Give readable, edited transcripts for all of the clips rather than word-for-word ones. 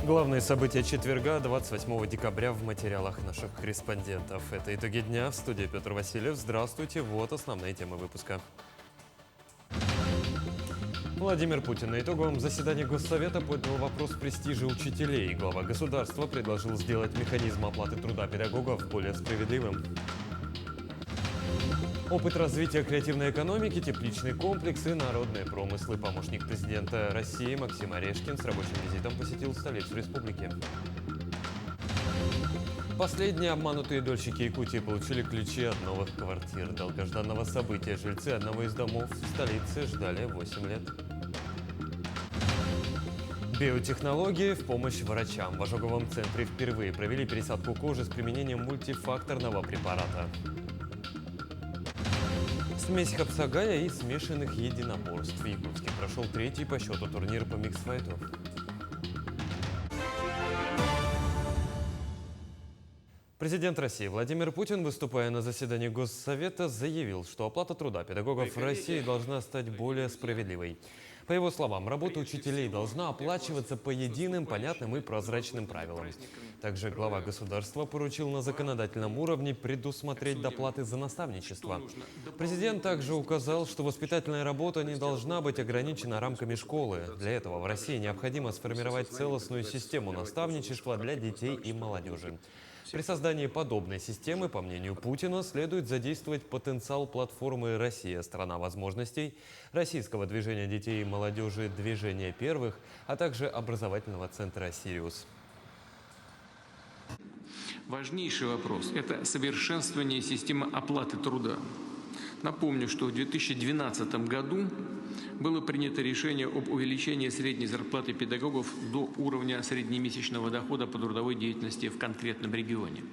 Главные события четверга, 28 декабря в материалах наших корреспондентов. Это итоги дня. В студии Петр Васильев. Здравствуйте. Вот основные темы выпуска. Владимир Путин на итоговом заседании Госсовета поднял вопрос престижа учителей. Глава государства предложил сделать механизм оплаты труда педагогов более справедливым. Опыт развития креативной экономики, тепличный комплекс и народные промыслы. Помощник президента России Максим Орешкин с рабочим визитом посетил столицу республики. Последние обманутые дольщики Якутии получили ключи от новых квартир. Долгожданного события жильцы одного из домов в столице ждали 8 лет. Биотехнологии в помощь врачам. В ожоговом центре впервые провели пересадку кожи с применением мультифакторного препарата. Смесь хапсагая и смешанных единоборств. В Якутске прошел третий по счету турнир по миксфайту. Президент России Владимир Путин, выступая на заседании Госсовета, заявил, что оплата труда педагогов в России должна стать более справедливой. По его словам, работа учителей должна оплачиваться по единым, понятным и прозрачным правилам. Также глава государства поручил на законодательном уровне предусмотреть доплаты за наставничество. Президент также указал, что воспитательная работа не должна быть ограничена рамками школы. Для этого в России необходимо сформировать целостную систему наставничества для детей и молодежи. При создании подобной системы, по мнению Путина, следует задействовать потенциал платформы «Россия – страна возможностей», российского движения детей и молодежи «Движение первых», а также образовательного центра «Сириус». Важнейший вопрос – это совершенствование системы оплаты труда. Напомню, что в 2012 году было принято решение об увеличении средней зарплаты педагогов до уровня среднемесячного дохода по трудовой деятельности в конкретном регионе.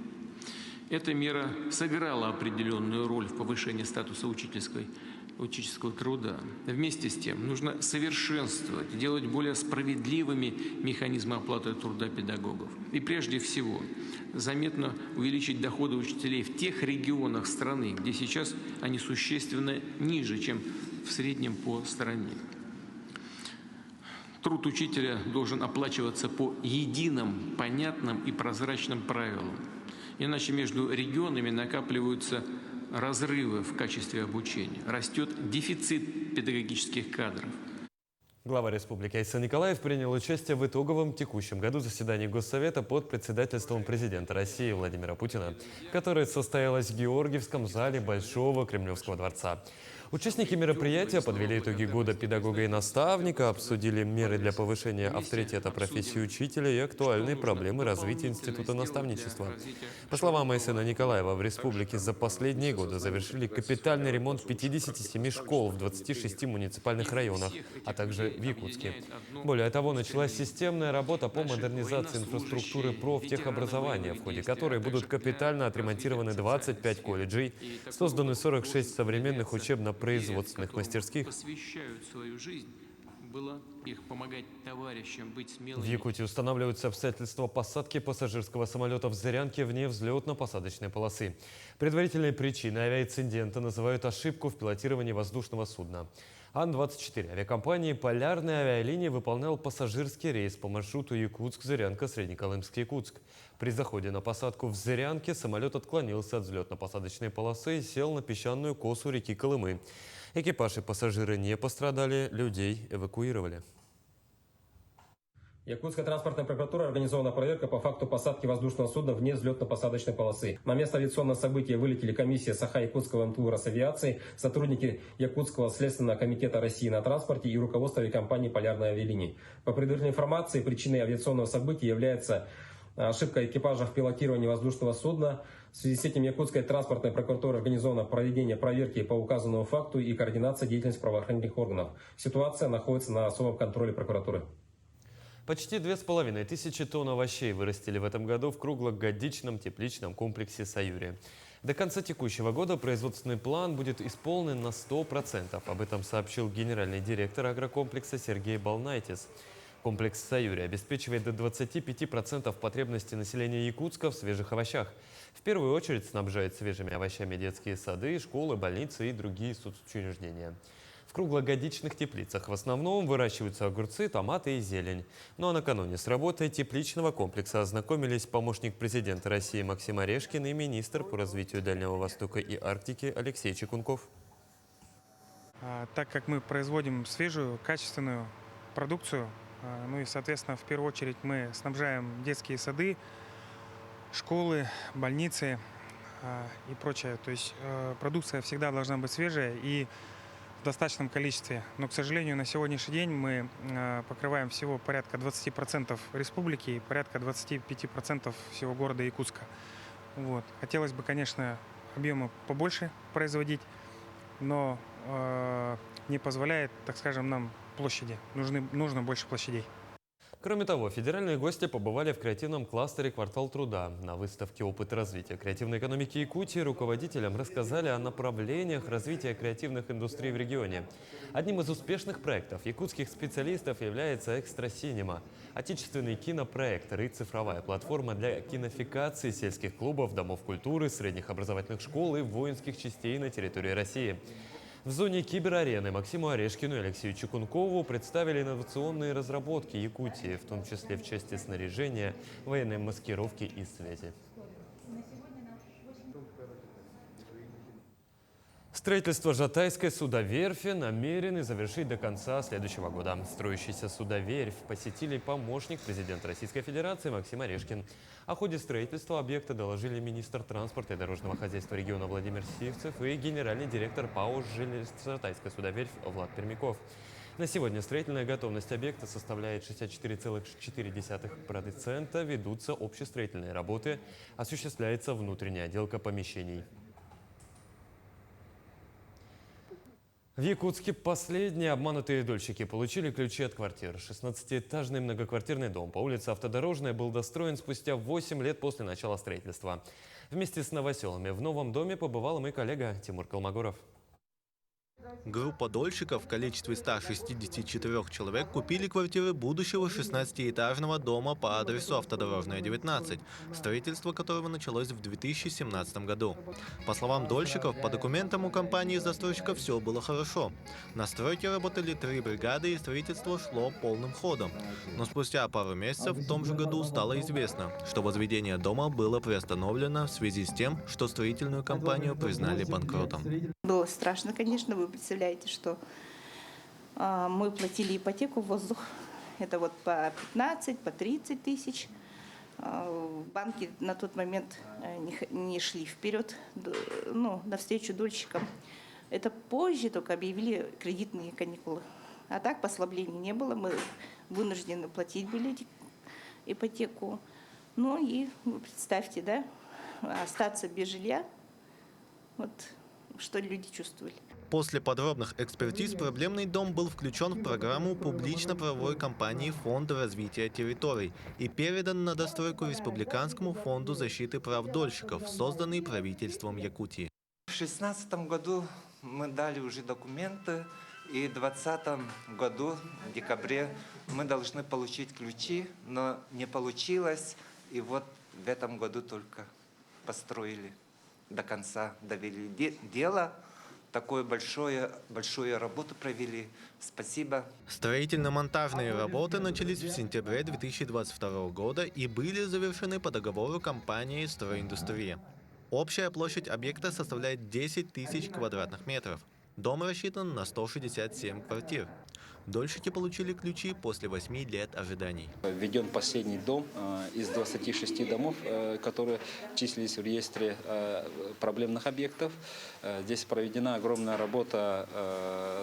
Эта мера сыграла определенную роль в повышении статуса учительского труда. Вместе с тем нужно совершенствовать, делать более справедливыми механизмы оплаты труда педагогов. И прежде всего заметно увеличить доходы учителей в тех регионах страны, где сейчас они существенно ниже, чем в среднем по стране. Труд учителя должен оплачиваться по единым, понятным и прозрачным правилам. Иначе между регионами накапливаются разрывы в качестве обучения. Растет дефицит педагогических кадров. Глава республики Айсан Николаев принял участие в итоговом текущем году заседании Госсовета под председательством президента России Владимира Путина, которое состоялось в Георгиевском зале Большого Кремлевского дворца. Участники мероприятия подвели итоги года педагога и наставника, обсудили меры для повышения авторитета профессии учителя и актуальные проблемы развития института наставничества. По словам Айсена Николаева, в республике за последние годы завершили капитальный ремонт 57 школ в 26 муниципальных районах, а также в Якутске. Более того, началась системная работа по модернизации инфраструктуры профтехобразования, в ходе которой будут капитально отремонтированы 25 колледжей, созданы 46 современных учебно-производственных мастерских. Посвящают свою жизнь, было их помогать товарищам быть смелыми. В Якутии устанавливаются обстоятельства посадки пассажирского самолета в Зырянке вне взлетно-посадочной полосы. Предварительной причиной авиаинцидента называют ошибку в пилотировании воздушного судна. Ан-24 авиакомпании «Полярные авиалинии» выполнял пассажирский рейс по маршруту Якутск-Зырянка, Среднеколымск-Якутск. При заходе на посадку в Зырянке самолет отклонился от взлетно-посадочной полосы и сел на песчаную косу реки Колымы. Экипаж и пассажиры не пострадали, людей эвакуировали. Якутская транспортная прокуратура организована проверка по факту посадки воздушного судна вне взлетно-посадочной полосы. На место авиационного события вылетели комиссия Саха-Якутского МТУ Росавиации, сотрудники Якутского следственного комитета России на транспорте и руководство авиакомпании «Полярные авиалинии». По предварительной информации, причиной авиационного события является ошибка экипажа в пилотировании воздушного судна. В связи с этим Якутская транспортная прокуратура организована проведение проверки по указанному факту и координация деятельности правоохранительных органов. Ситуация находится на особом контроле прокуратуры. Почти 2500 тонн овощей вырастили в этом году в круглогодичном тепличном комплексе «Саюри». До конца текущего года производственный план будет исполнен на 100%. Об этом сообщил генеральный директор агрокомплекса Сергей Балнайтис. Комплекс «Саюри» обеспечивает до 25% потребностей населения Якутска в свежих овощах. В первую очередь снабжает свежими овощами детские сады, школы, больницы и другие соцучреждения. В круглогодичных теплицах в основном выращиваются огурцы, томаты и зелень. Ну а накануне с работой тепличного комплекса ознакомились помощник президента России Максим Орешкин и министр по развитию Дальнего Востока и Арктики Алексей Чекунков. Так как мы производим свежую, качественную продукцию, ну и, соответственно, в первую очередь мы снабжаем детские сады, школы, больницы и прочее. То есть продукция всегда должна быть свежая и в достаточном количестве. Но, к сожалению, на сегодняшний день мы покрываем всего порядка 20% республики и порядка 25% всего города Якутска. Вот. Хотелось бы, конечно, объемы побольше производить, но не позволяет, так скажем, нам площади. Нужно больше площадей. Кроме того, федеральные гости побывали в креативном кластере «Квартал труда». На выставке «Опыт развития креативной экономики Якутии» руководителям рассказали о направлениях развития креативных индустрий в регионе. Одним из успешных проектов якутских специалистов является «Экстра-синема» – отечественный кинопроект и цифровая платформа для кинофикации сельских клубов, домов культуры, средних образовательных школ и воинских частей на территории России. В зоне киберарены Максиму Орешкину и Алексею Чекункову представили инновационные разработки Якутии, в том числе в части снаряжения, военной маскировки и связи. Строительство Жатайской судоверфи намерены завершить до конца следующего года. Строящийся судоверфь посетили помощник президента Российской Федерации Максим Орешкин. О ходе строительства объекта доложили министр транспорта и дорожного хозяйства региона Владимир Сивцев и генеральный директор ПАО «Жатайская судоверфь» Влад Пермяков. На сегодня строительная готовность объекта составляет 64,4%. Ведутся общестроительные работы, осуществляется внутренняя отделка помещений. В Якутске последние обманутые дольщики получили ключи от квартир. 16-этажный многоквартирный дом по улице Автодорожная был достроен спустя 8 лет после начала строительства. Вместе с новоселами в новом доме побывал мой коллега Тимур Колмогоров. Группа дольщиков в количестве 164 человек купили квартиры будущего 16-этажного дома по адресу Автодорожная, 19, строительство которого началось в 2017 году. По словам дольщиков, по документам у компании-застройщика все было хорошо. На стройке работали 3 бригады и строительство шло полным ходом. Но спустя пару месяцев в том же году стало известно, что возведение дома было приостановлено в связи с тем, что строительную компанию признали банкротом. Было страшно, конечно. Вы представляете, что мы платили ипотеку в воздух. Это вот по 15, по 30 тысяч. Банки на тот момент не шли вперед, навстречу дольщикам. Это позже только объявили кредитные каникулы. А так послаблений не было. Мы вынуждены платить были ипотеку. Ну и вы представьте, да, остаться без жилья. Вот что люди чувствовали. После подробных экспертиз проблемный дом был включен в программу публично-правовой компании Фонда развития территорий и передан на достройку Республиканскому фонду защиты прав дольщиков, созданный правительством Якутии. В 2016 году мы дали уже документы, и в 2020 году, в декабре, мы должны получить ключи, но не получилось, и вот в этом году только построили. До конца довели дело. Такую большую работу провели. Спасибо. Строительно-монтажные работы начались в сентябре 2022 года и были завершены по договору компании «Стройиндустрия». Общая площадь объекта составляет 10 тысяч квадратных метров. Дом рассчитан на 167 квартир. Дольщики получили ключи после 8 лет ожиданий. Введен последний дом из 26 домов, которые числились в реестре проблемных объектов. Здесь проведена огромная работа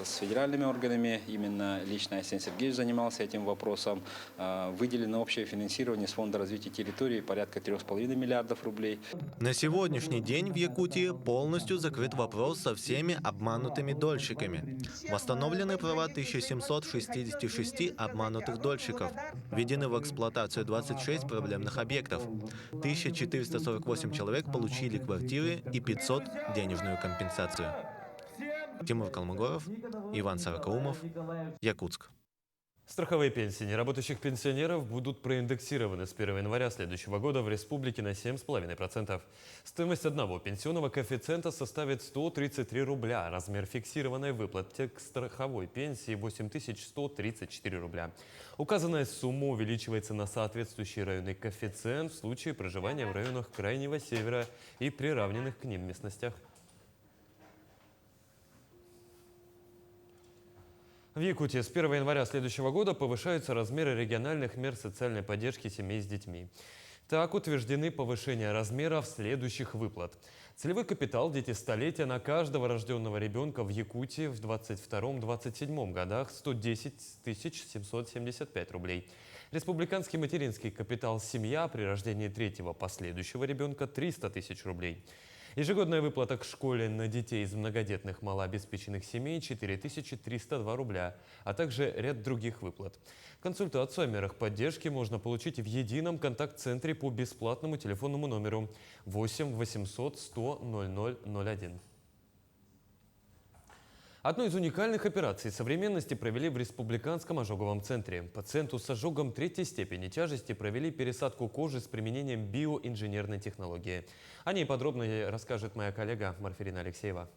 с федеральными органами. Именно лично Айсен Сергеевич занимался этим вопросом. Выделено общее финансирование с Фонда развития территории порядка 3,5 миллиардов рублей. На сегодняшний день в Якутии полностью закрыт вопрос со всеми обманутыми дольщиками. Восстановлены права 1766 обманутых дольщиков. Введены в эксплуатацию 26 проблемных объектов. 1448 человек получили квартиры и 500 – денежную компенсацию. Тимур Колмогоров, Иван Саракаумов, Якутск. Страховые пенсии неработающих пенсионеров будут проиндексированы с 1 января следующего года в республике на 7,5%. Стоимость одного пенсионного коэффициента составит 133 рубля. Размер фиксированной выплаты к страховой пенсии – 8134 рубля. Указанная сумма увеличивается на соответствующий районный коэффициент в случае проживания в районах Крайнего Севера и приравненных к ним местностях. В Якутии с 1 января следующего года повышаются размеры региональных мер социальной поддержки семей с детьми. Так утверждены повышения размеров следующих выплат. Целевой капитал «Дети столетия» на каждого рожденного ребенка в Якутии в 2022-2027 годах 110 775 рублей. Республиканский материнский капитал «Семья» при рождении третьего последующего ребенка 300 тысяч рублей. Ежегодная выплата к школе на детей из многодетных малообеспеченных семей – 4302 рубля, а также ряд других выплат. Консультацию о мерах поддержки можно получить в едином контакт-центре по бесплатному телефонному номеру 8 800 100 0001. Одну из уникальных операций современности провели в Республиканском ожоговом центре. Пациенту с ожогом третьей степени тяжести провели пересадку кожи с применением биоинженерной технологии. О ней подробно расскажет моя коллега Марфирина Алексеева.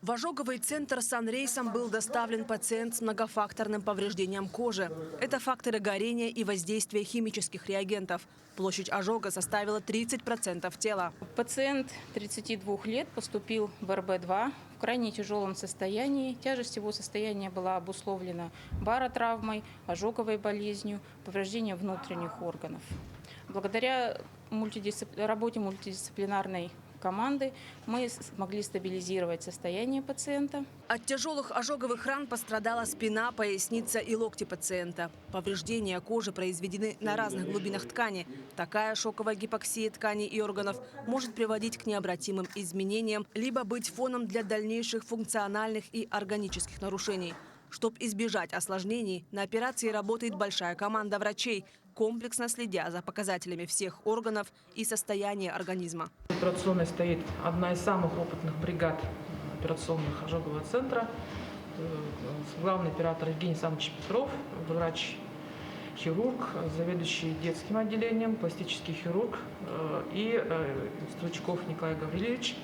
В ожоговый центр санрейсом был доставлен пациент с многофакторным повреждением кожи. Это факторы горения и воздействия химических реагентов. Площадь ожога составила 30% тела. Пациент 32 лет поступил в РБ-2 в крайне тяжелом состоянии. Тяжесть его состояния была обусловлена баротравмой, ожоговой болезнью, повреждением внутренних органов. Благодаря работе мультидисциплинарной команды мы смогли стабилизировать состояние пациента. От тяжелых ожоговых ран пострадала спина, поясница и локти пациента. Повреждения кожи произведены на разных глубинах ткани. Такая шоковая гипоксия тканей и органов может приводить к необратимым изменениям, либо быть фоном для дальнейших функциональных и органических нарушений. Чтобы избежать осложнений, на операции работает большая команда врачей, комплексно следя за показателями всех органов и состояния организма. В операционной стоит одна из самых опытных бригад операционных ожогового центра. Главный оператор Евгений Александрович Петров, врач-хирург, заведующий детским отделением, пластический хирург и Стручков Николай Гаврилович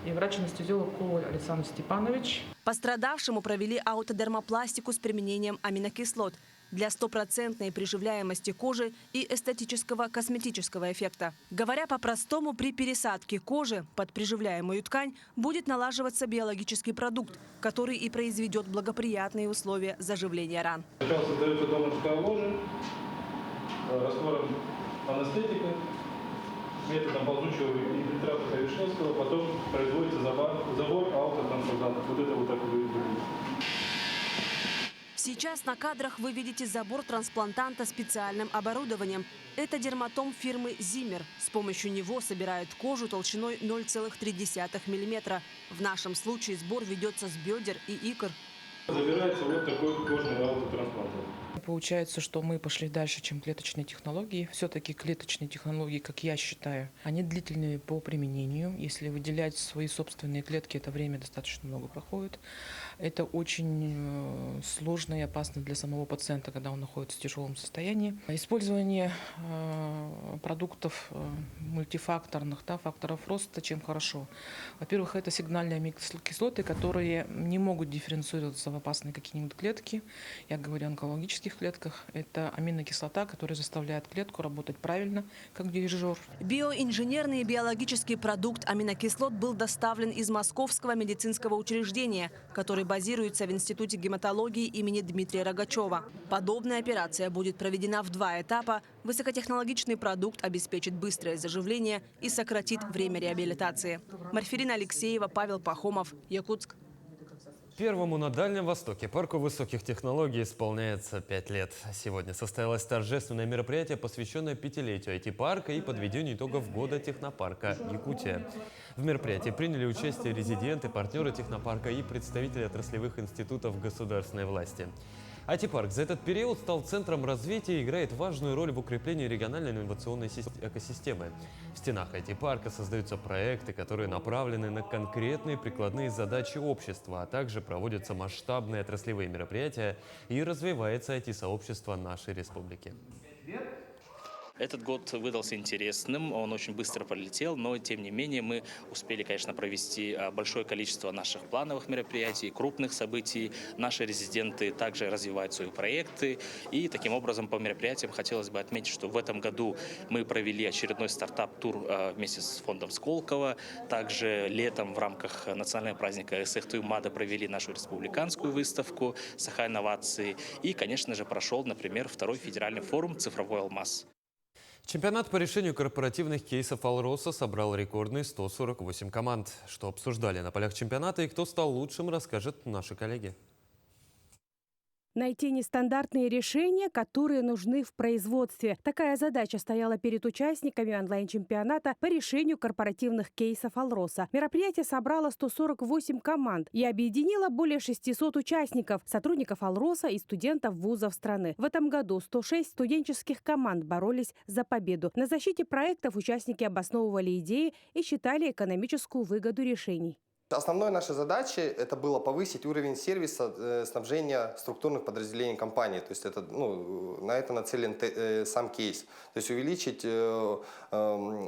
и врач-анестезиолог Коваль Александр Степанович. Пострадавшему провели аутодермопластику с применением аминокислот для стопроцентной приживляемости кожи и эстетического косметического эффекта. Говоря по-простому, при пересадке кожи под приживляемую ткань будет налаживаться биологический продукт, который и произведет благоприятные условия заживления ран. Сначала создается донорская ложа раствором анестетика, методом ползучего инфильтрата Вишневского, потом производится забор аутотрансплантантов. Вот это вот так выглядит. Сейчас на кадрах вы видите забор трансплантанта специальным оборудованием. Это дерматом фирмы «Зиммер». С помощью него собирают кожу толщиной 0,3 мм. В нашем случае сбор ведется с бедер и икр. Забирается вот такой кожный аутотрансплант. Получается, что мы пошли дальше, чем клеточные технологии. Все-таки клеточные технологии, как я считаю, они длительные по применению. Если выделять свои собственные клетки, это время достаточно много проходит. Это очень сложно и опасно для самого пациента, когда он находится в тяжелом состоянии. Использование продуктов мультифакторных, факторов роста, чем хорошо. Во-первых, это сигнальные аминокислоты, которые не могут дифференцироваться в опасные какие-нибудь клетки. Я говорю о онкологических клетках. Это аминокислота, которая заставляет клетку работать правильно, как дирижер. Биоинженерный и биологический продукт аминокислот был доставлен из Московского медицинского учреждения, который базируется в Институте гематологии имени Дмитрия Рогачева. Подобная операция будет проведена в 2 этапа. Высокотехнологичный продукт обеспечит быстрое заживление и сократит время реабилитации. Марфирина Алексеева, Павел Пахомов, Якутск. Первому на Дальнем Востоке парку высоких технологий исполняется 5 лет. Сегодня состоялось торжественное мероприятие, посвященное 5-летию IT-парка и подведению итогов года технопарка «Якутия». В мероприятии приняли участие резиденты, партнеры технопарка и представители отраслевых институтов государственной власти. АТ-парк за этот период стал центром развития и играет важную роль в укреплении региональной инновационной экосистемы. В стенах АТ-парка создаются проекты, которые направлены на конкретные прикладные задачи общества, а также проводятся масштабные отраслевые мероприятия и развивается IT-сообщество нашей республики. Этот год выдался интересным, он очень быстро пролетел, но тем не менее мы успели, конечно, провести большое количество наших плановых мероприятий, крупных событий. Наши резиденты также развивают свои проекты. И таким образом по мероприятиям хотелось бы отметить, что в этом году мы провели очередной стартап-тур вместе с фондом Сколково. Также летом в рамках национального праздника СХТУ-МАДА провели нашу республиканскую выставку «Саха-инновации». И, конечно же, прошел, например, второй федеральный форум «Цифровой алмаз». Чемпионат по решению корпоративных кейсов «Алроса» собрал рекордные 148 команд. Что обсуждали на полях чемпионата и кто стал лучшим, расскажут наши коллеги. Найти нестандартные решения, которые нужны в производстве. Такая задача стояла перед участниками онлайн-чемпионата по решению корпоративных кейсов «Алроса». Мероприятие собрало 148 команд и объединило более 600 участников, сотрудников «Алроса» и студентов вузов страны. В этом году 106 студенческих команд боролись за победу. На защите проектов участники обосновывали идеи и считали экономическую выгоду решений. Основной нашей задачей это было повысить уровень сервиса снабжения структурных подразделений компании. То есть это, на это нацелен сам кейс. То есть увеличить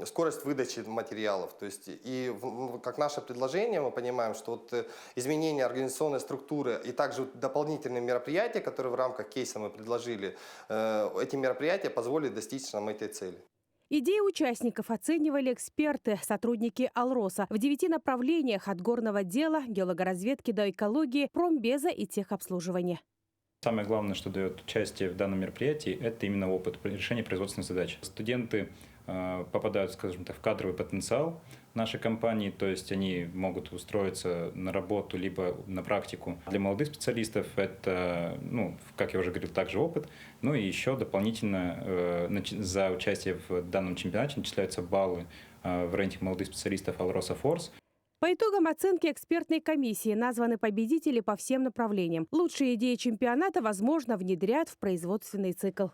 скорость выдачи материалов. То есть, и как наше предложение мы понимаем, что вот изменение организационной структуры и также дополнительные мероприятия, которые в рамках кейса мы предложили, эти мероприятия позволят достичь нам этой цели. Идеи участников оценивали эксперты, сотрудники «Алроса» в 9 направлениях от горного дела, геологоразведки до экологии, промбеза и техобслуживания. Самое главное, что дает участие в данном мероприятии, это именно опыт решения производственных задач. Студенты попадают, скажем так, в кадровый потенциал нашей компании, то есть они могут устроиться на работу либо на практику. Для молодых специалистов это, как я уже говорил, также опыт. Ну и еще дополнительно за участие в данном чемпионате начисляются баллы в рейтинге молодых специалистов «Алроса Форс». По итогам оценки экспертной комиссии названы победители по всем направлениям. Лучшие идеи чемпионата, возможно, внедрят в производственный цикл.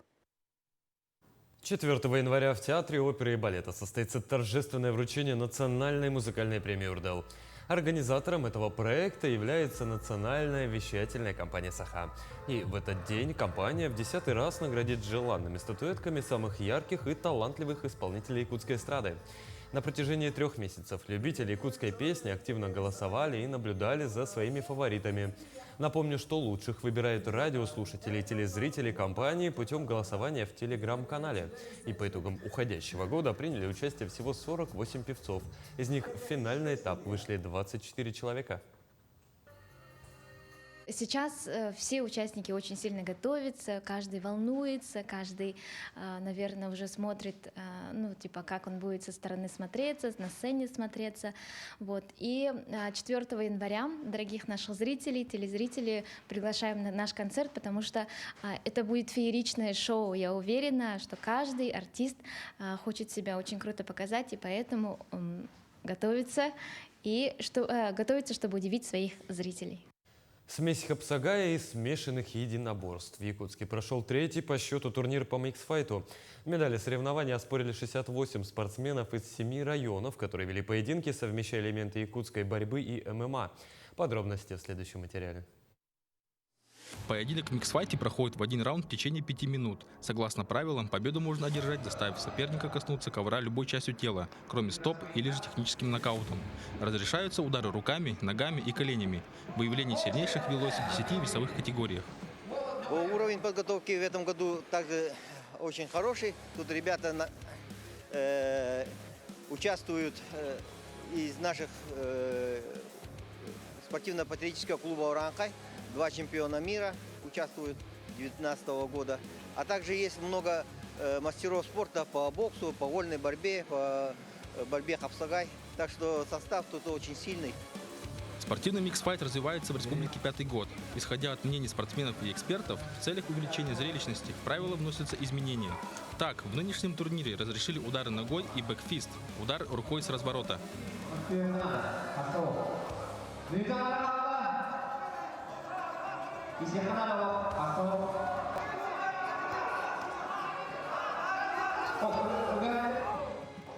4 января в Театре оперы и балета состоится торжественное вручение национальной музыкальной премии «Урдел». Организатором этого проекта является национальная вещательная компания «Саха». И в этот день компания в 10-й раз наградит желанными статуэтками самых ярких и талантливых исполнителей якутской эстрады. На протяжении 3 месяцев любители якутской песни активно голосовали и наблюдали за своими фаворитами. Напомню, что лучших выбирают радиослушатели и телезрители компании путем голосования в телеграм-канале. И по итогам уходящего года приняли участие всего 48 певцов. Из них в финальный этап вышли 24 человека. Сейчас все участники очень сильно готовятся, каждый волнуется, каждый, наверное, уже смотрит, как он будет со стороны смотреться, на сцене смотреться. Вот. И 4 января, дорогих наших зрителей, телезрителей, приглашаем на наш концерт, потому что это будет фееричное шоу. Я уверена, что каждый артист хочет себя очень круто показать, и поэтому готовится, чтобы удивить своих зрителей. Смесь хапсагая и смешанных единоборств. В Якутске прошел 3-й по счету турнир по микс-файту. Медали соревнований оспорили 68 спортсменов из 7 районов, которые вели поединки, совмещая элементы якутской борьбы и ММА. Подробности в следующем материале. Поединок в микс-файте проходит в один раунд в течение 5 минут. Согласно правилам, победу можно одержать, заставив соперника коснуться ковра любой частью тела, кроме стоп или же техническим нокаутом. Разрешаются удары руками, ногами и коленями. Выявление сильнейших велось в 10 весовых категориях. Уровень подготовки в этом году также очень хороший. Тут ребята участвуют из наших спортивно-патриотического клуба «Уранкай». 2 чемпиона мира участвуют 2019 года. А также есть много мастеров спорта по боксу, по вольной борьбе, по борьбе хапсагай. Так что состав тут очень сильный. Спортивный микс-файт развивается в республике 5-й год. Исходя от мнений спортсменов и экспертов, в целях увеличения зрелищности в правила вносятся изменения. Так, в нынешнем турнире разрешили удары ногой и бэкфист, удар рукой с разворота.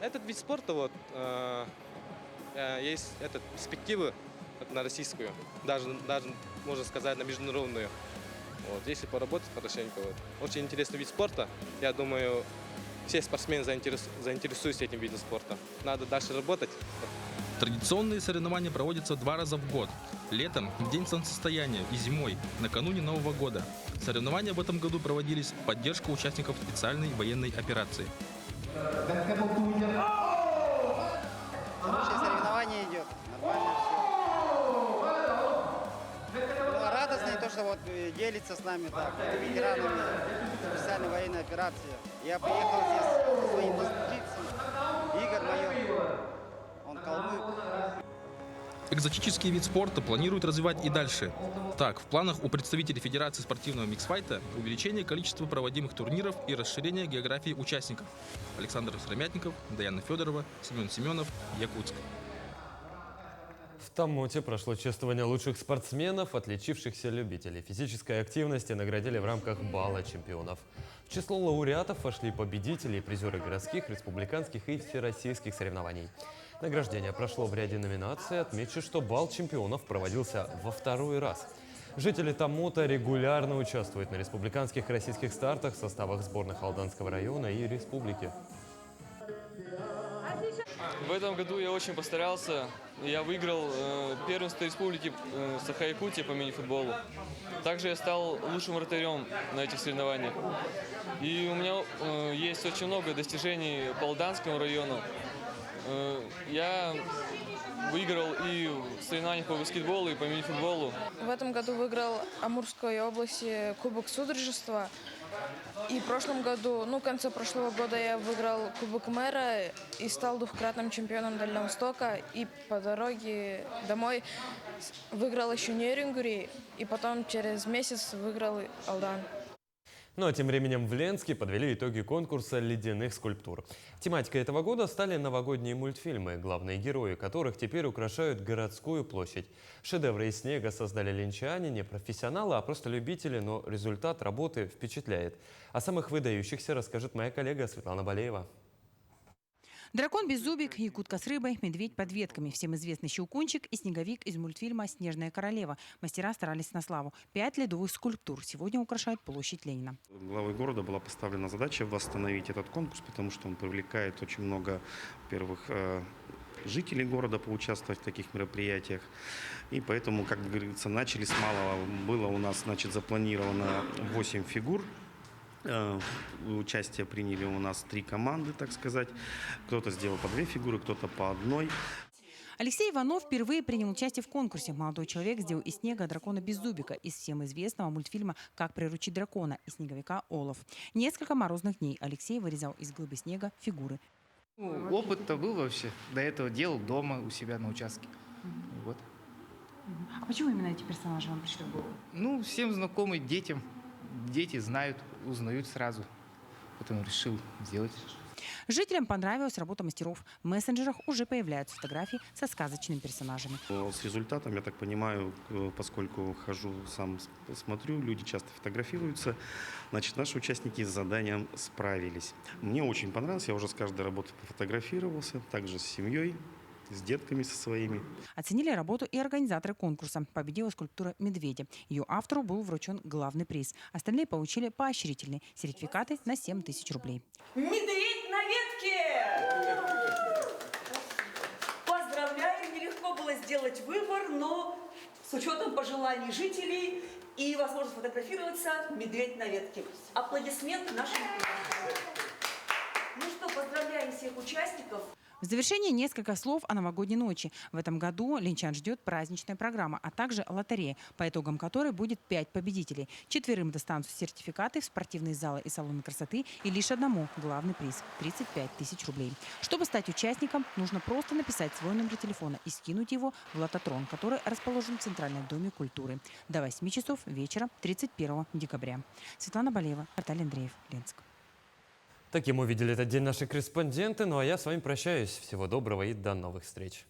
Этот вид спорта, есть перспективы на российскую, даже можно сказать, на международную. Если поработать хорошенько, очень интересный вид спорта. Я думаю, все спортсмены заинтересуются этим видом спорта. Надо дальше работать. Традиционные соревнования проводятся 2 раза в год. Летом, в День солнцестояния, и зимой, накануне Нового года. Соревнования в этом году проводились в поддержку участников специальной военной операции. Хорошее соревнование идет, нормально все. Радостно то, что делится с нами, ветеранами специальной военной операции. Я приехал здесь со своим инструктором, Игорь майор, он калмык. Экзотический вид спорта планируют развивать и дальше. Так, в планах у представителей Федерации спортивного миксфайта увеличение количества проводимых турниров и расширение географии участников. Александр Сыромятников, Даяна Федорова, Семен Семенов, Якутск. В Томмоте прошло чествование лучших спортсменов, отличившихся любителей физической активности наградили в рамках бала чемпионов. В число лауреатов вошли победители и призеры городских, республиканских и всероссийских соревнований. Награждение прошло в ряде номинаций. Отмечу, что бал чемпионов проводился во 2-й раз. Жители Томмота регулярно участвуют на республиканских и российских стартах в составах сборных Алданского района и республики. В этом году я очень постарался. Я выиграл первенство республики Саха-Якутия по мини-футболу. Также я стал лучшим вратарем на этих соревнованиях. И у меня есть очень много достижений по Алданскому району. Я выиграл и в соревнованиях по баскетболу, и по мини-футболу. В этом году выиграл Амурской области Кубок Судружества. И в прошлом году, в конце прошлого года я выиграл Кубок мэра и стал 2-кратным чемпионом Дальнего Востока. И по дороге домой выиграл еще Нерюнгри, и потом через месяц выиграл Алдан. Ну а тем временем в Ленске подвели итоги конкурса ледяных скульптур. Тематикой этого года стали новогодние мультфильмы, главные герои которых теперь украшают городскую площадь. Шедевры из снега создали ленчане, не профессионалы, а просто любители, но результат работы впечатляет. О самых выдающихся расскажет моя коллега Светлана Балеева. Дракон-беззубик, якутка с рыбой, медведь под ветками, всем известный Щелкунчик и снеговик из мультфильма «Снежная королева». Мастера старались на славу. 5 ледовых скульптур сегодня украшают площадь Ленина. Главой города была поставлена задача восстановить этот конкурс, потому что он привлекает очень много, во-первых, жителей города поучаствовать в таких мероприятиях. И поэтому, как говорится, начали с малого. Было у нас, запланировано 8 фигур. Участие приняли у нас 3 команды, так сказать. Кто-то сделал по 2 фигуры, кто-то по 1. Алексей Иванов впервые принял участие в конкурсе. Молодой человек сделал из снега дракона-беззубика из всем известного мультфильма «Как приручить дракона» и снеговика Олаф. Несколько морозных дней Алексей вырезал из глыбы снега фигуры. Опыт-то был вообще. До этого делал дома у себя на участке. Вот. А почему именно эти персонажи вам пришли в голову? Всем знакомы детям. Дети знают, узнают сразу. Потом решил сделать. Жителям понравилась работа мастеров. В мессенджерах уже появляются фотографии со сказочными персонажами. С результатом, я так понимаю, поскольку хожу, сам смотрю, люди часто фотографируются, наши участники с заданием справились. Мне очень понравилось, я уже с каждой работы пофотографировался, также с семьей, с детками со своими. Оценили работу и организаторы конкурса. Победила скульптура медведя. Ее автору был вручен главный приз. Остальные получили поощрительные сертификаты на 7000 рублей. Медведь на ветке! Поздравляю, нелегко было сделать выбор, но с учетом пожеланий жителей и возможность фотографироваться, медведь на ветке. Аплодисменты нашим. Ну что, поздравляем всех участников. В завершение несколько слов о новогодней ночи. В этом году ленчан ждет праздничная программа, а также лотерея, по итогам которой будет 5 победителей. 4 достанутся сертификаты в спортивные залы и салоны красоты, и лишь одному главный приз – 35 000 рублей. Чтобы стать участником, нужно просто написать свой номер телефона и скинуть его в лототрон, который расположен в Центральном доме культуры до 8 часов вечера 31 декабря. Светлана Балеева, Виталий Андреев, Ленск. Таким увидели этот день наши корреспонденты. Ну а я с вами прощаюсь. Всего доброго и до новых встреч.